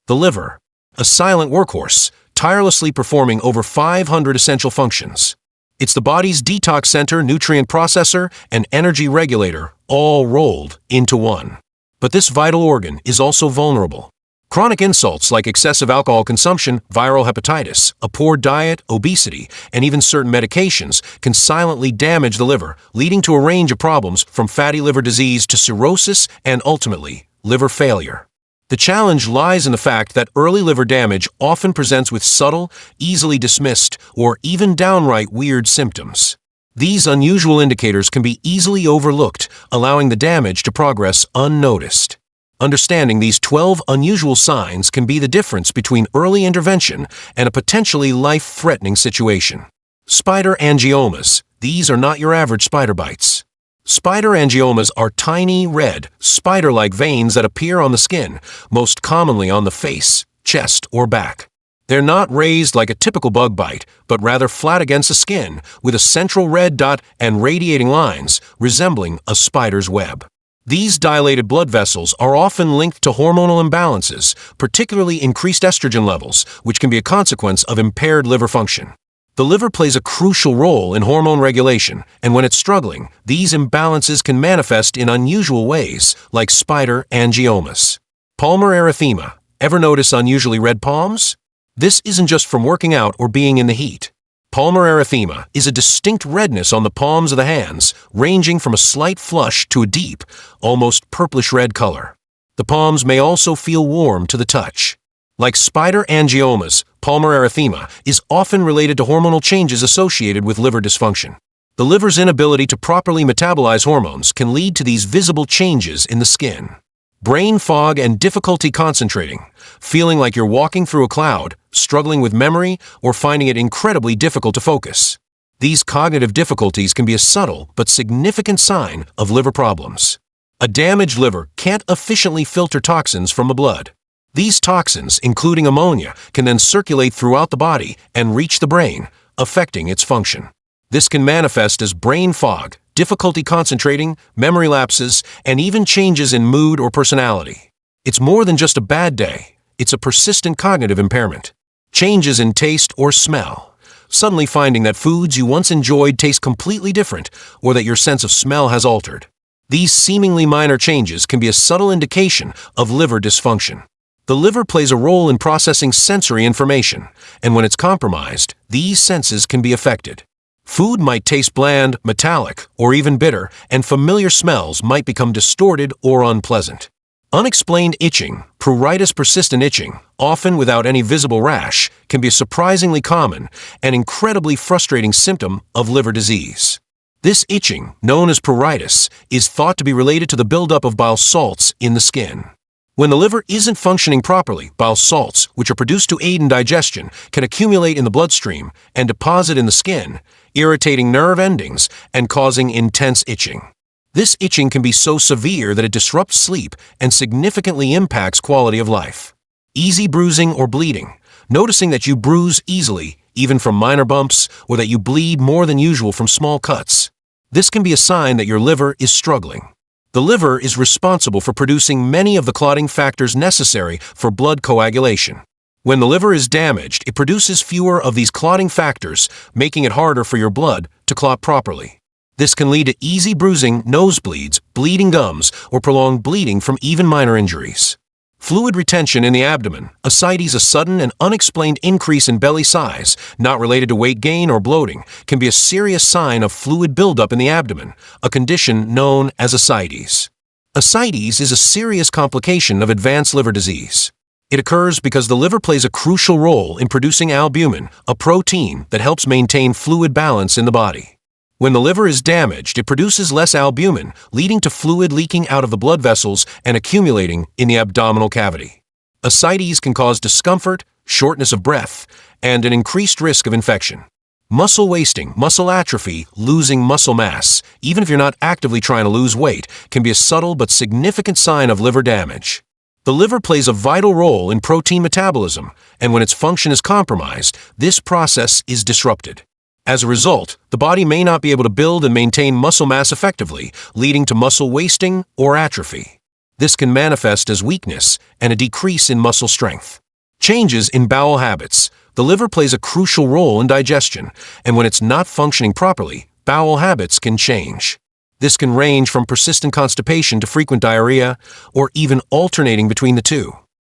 The liver, a silent workhorse, tirelessly performing over 500 essential functions. It's the body's detox center, nutrient processor, and energy regulator, all rolled into one. But this vital organ is also vulnerable. Chronic insults like excessive alcohol consumption, viral hepatitis, a poor diet, obesity, and even certain medications can silently damage the liver, leading to a range of problems from fatty liver disease to cirrhosis and ultimately, liver failure. The challenge lies in the fact that early liver damage often presents with subtle, easily dismissed, or even downright weird symptoms. These unusual indicators can be easily overlooked, allowing the damage to progress unnoticed. Understanding these 12 unusual signs can be the difference between early intervention and a potentially life-threatening situation. Spider angiomas. These are not your average spider bites. Spider angiomas are tiny, red, spider-like veins that appear on the skin, most commonly on the face, chest, or back. They're not raised like a typical bug bite, but rather flat against the skin, with a central red dot and radiating lines, resembling a spider's web. These dilated blood vessels are often linked to hormonal imbalances, particularly increased estrogen levels, which can be a consequence of impaired liver function. The liver plays a crucial role in hormone regulation, and when it's struggling, these imbalances can manifest in unusual ways, like spider angiomas. Palmar erythema. Ever notice unusually red palms? This isn't just from working out or being in the heat. Palmar erythema is a distinct redness on the palms of the hands, ranging from a slight flush to a deep, almost purplish-red color. The palms may also feel warm to the touch. Like spider angiomas, palmar erythema is often related to hormonal changes associated with liver dysfunction. The liver's inability to properly metabolize hormones can lead to these visible changes in the skin. Brain fog and difficulty concentrating, feeling like you're walking through a cloud, struggling with memory, or finding it incredibly difficult to focus. These cognitive difficulties can be a subtle but significant sign of liver problems. A damaged liver can't efficiently filter toxins from the blood. These toxins, including ammonia, can then circulate throughout the body and reach the brain, affecting its function. This can manifest as brain fog, difficulty concentrating, memory lapses, and even changes in mood or personality. It's more than just a bad day. It's a persistent cognitive impairment. Changes in taste or smell. Suddenly finding that foods you once enjoyed taste completely different, or that your sense of smell has altered. These seemingly minor changes can be a subtle indication of liver dysfunction. The liver plays a role in processing sensory information, and when it's compromised, these senses can be affected. Food might taste bland, metallic, or even bitter, and familiar smells might become distorted or unpleasant. Unexplained itching, pruritus persistent itching, often without any visible rash, can be a surprisingly common and incredibly frustrating symptom of liver disease. This itching, known as pruritus, is thought to be related to the buildup of bile salts in the skin. When the liver isn't functioning properly, bile salts, which are produced to aid in digestion, can accumulate in the bloodstream and deposit in the skin, irritating nerve endings and causing intense itching. This itching can be so severe that it disrupts sleep and significantly impacts quality of life. Easy bruising or bleeding. Noticing that you bruise easily, even from minor bumps, or that you bleed more than usual from small cuts. This can be a sign that your liver is struggling. The liver is responsible for producing many of the clotting factors necessary for blood coagulation. When the liver is damaged, it produces fewer of these clotting factors, making it harder for your blood to clot properly. This can lead to easy bruising, nosebleeds, bleeding gums, or prolonged bleeding from even minor injuries. Fluid retention in the abdomen. Ascites, a sudden and unexplained increase in belly size, not related to weight gain or bloating, can be a serious sign of fluid buildup in the abdomen, a condition known as ascites. Ascites is a serious complication of advanced liver disease. It occurs because the liver plays a crucial role in producing albumin, a protein that helps maintain fluid balance in the body. When the liver is damaged, it produces less albumin, leading to fluid leaking out of the blood vessels and accumulating in the abdominal cavity. Ascites can cause discomfort, shortness of breath, and an increased risk of infection. Muscle wasting, muscle atrophy, losing muscle mass, even if you're not actively trying to lose weight, can be a subtle but significant sign of liver damage. The liver plays a vital role in protein metabolism, and when its function is compromised, this process is disrupted. As a result, the body may not be able to build and maintain muscle mass effectively, leading to muscle wasting or atrophy. This can manifest as weakness and a decrease in muscle strength. Changes in bowel habits. The liver plays a crucial role in digestion, and when it's not functioning properly, bowel habits can change. This can range from persistent constipation to frequent diarrhea, or even alternating between the two.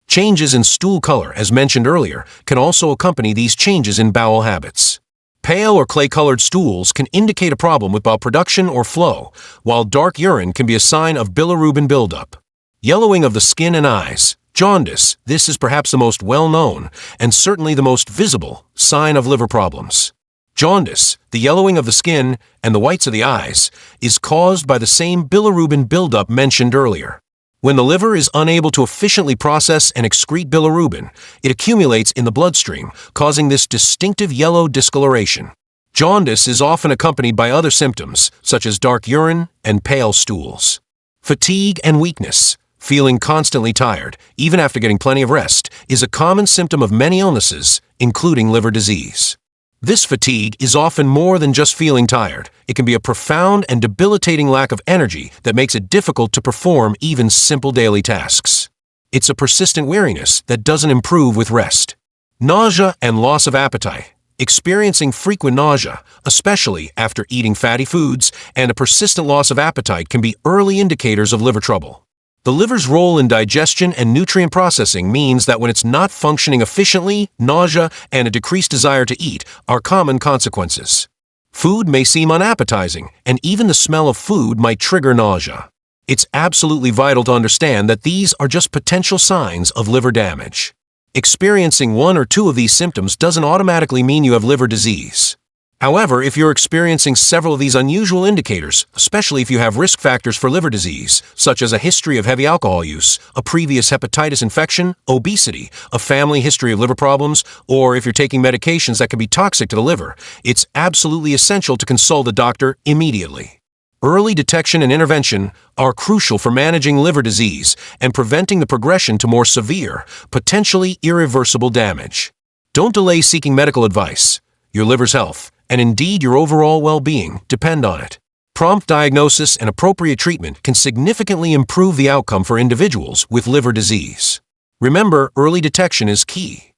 Changes in stool color, as mentioned earlier, can also accompany these changes in bowel habits. Pale or clay-colored stools can indicate a problem with bowel production or flow, while dark urine can be a sign of bilirubin buildup. Yellowing of the skin and eyes. Jaundice. This is perhaps the most well-known, and certainly the most visible, sign of liver problems. Jaundice, the yellowing of the skin and the whites of the eyes, is caused by the same bilirubin buildup mentioned earlier. When the liver is unable to efficiently process and excrete bilirubin, it accumulates in the bloodstream, causing this distinctive yellow discoloration. Jaundice is often accompanied by other symptoms, such as dark urine and pale stools. Fatigue and weakness. Feeling constantly tired, even after getting plenty of rest, is a common symptom of many illnesses, including liver disease. This fatigue is often more than just feeling tired. It can be a profound and debilitating lack of energy that makes it difficult to perform even simple daily tasks. It's a persistent weariness that doesn't improve with rest. Nausea and loss of appetite. Experiencing frequent nausea, especially after eating fatty foods, and a persistent loss of appetite can be early indicators of liver trouble. The liver's role in digestion and nutrient processing means that when it's not functioning efficiently, nausea and a decreased desire to eat are common consequences. Food may seem unappetizing, and even the smell of food might trigger nausea. It's absolutely vital to understand that these are just potential signs of liver damage. Experiencing one or two of these symptoms doesn't automatically mean you have liver disease. However, if you're experiencing several of these unusual indicators, especially if you have risk factors for liver disease, such as a history of heavy alcohol use, a previous hepatitis infection, obesity, a family history of liver problems, or if you're taking medications that can be toxic to the liver, it's absolutely essential to consult a doctor immediately. Early detection and intervention are crucial for managing liver disease and preventing the progression to more severe, potentially irreversible damage. Don't delay seeking medical advice. Your liver's health, and indeed your overall well-being, depend on it. Prompt diagnosis and appropriate treatment can significantly improve the outcome for individuals with liver disease. Remember, early detection is key.